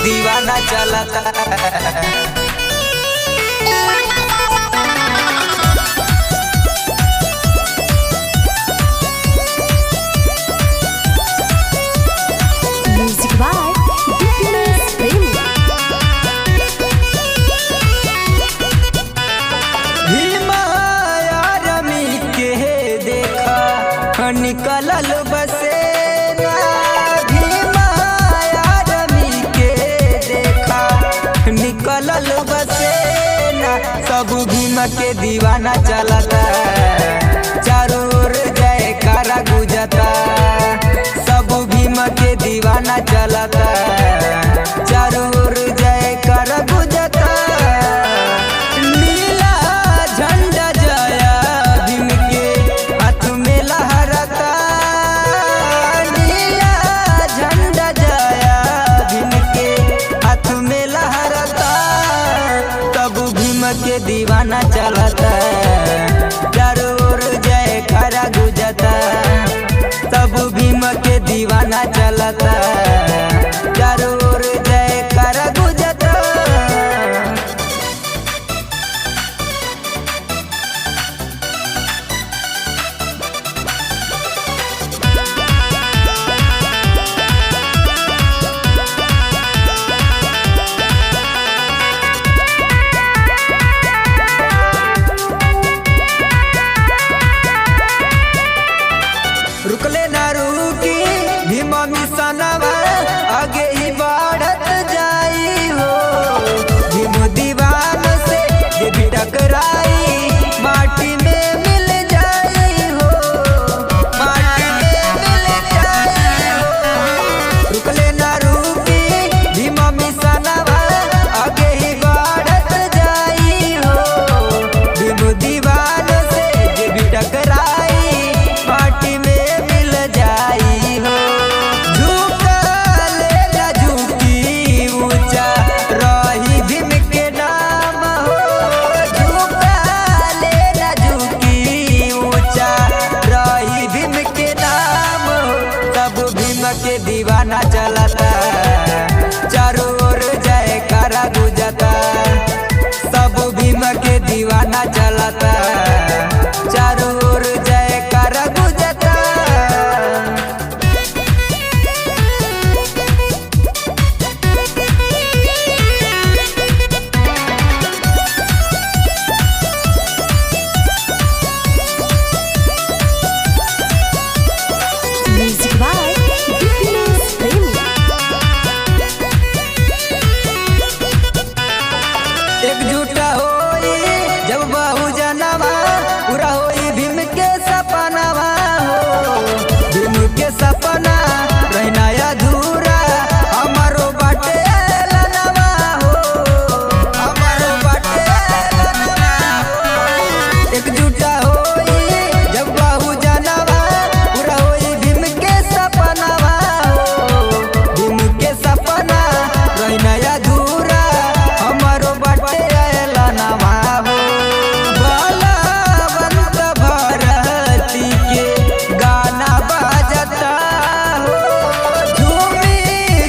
दीवाना चलता। Music by DPS प्रेमी। भीमा आरमी के देखा निकलल बसे निकलल बसेना सब भीम के दीवाना चलता। चारों ओर जयकारा गुजता सब भीम के दीवाना चलता। चारों ओर जयकारा गुजता। नीला झंडा जय भीम के हाथ में लहरता। नीला झंडा जय भीम के हाथ में लहरता। के दीवाना चलता। चारों ओर जयकारा गुजता सब भीम के दीवाना चलता। चारों ओर जयकारा गुजता। रुकले ना रुकी भीम मिशनवा आगे ही बढ़त जाई हो। भीम दीवान से जे भी टकराई माटी में मिल जाई हो। माटी में मिल जाई हो। रुकले ना रुकी भीम मिशनवा आगे ही बढ़त जाई हो। भीम दीवान से जे भी टकराई माटी में के दीवाना चलता। चारों ओर जयकारा गुजता सब भीम के दीवाना चलता। चारों ओर जयकारा गुजता। म्यूजिक बाय एकजुट होई जब बहुजनवा पूरा होई भीम के सपनावा हो। भीम के सपना रहना अधूरा हमारो बाटे लनवा हो। हमारो बाटे लनवा हो। एकजुट होई जब बहुजनवा पूरा होई भीम के सपनावा हो। भीम के सपना रहना अधूरा हमारो बाटे लनवा हो। बलवंत भारती के गाना बजता हो। झूमी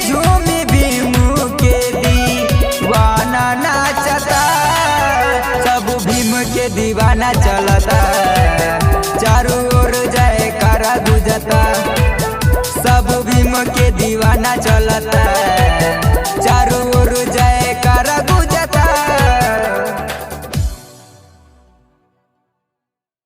झूमी भीम के दीवाना नाचता सब भीम के दीवाना चलता। चारों ओर जयकारा गुजता सब भीम के दीवाना चलता।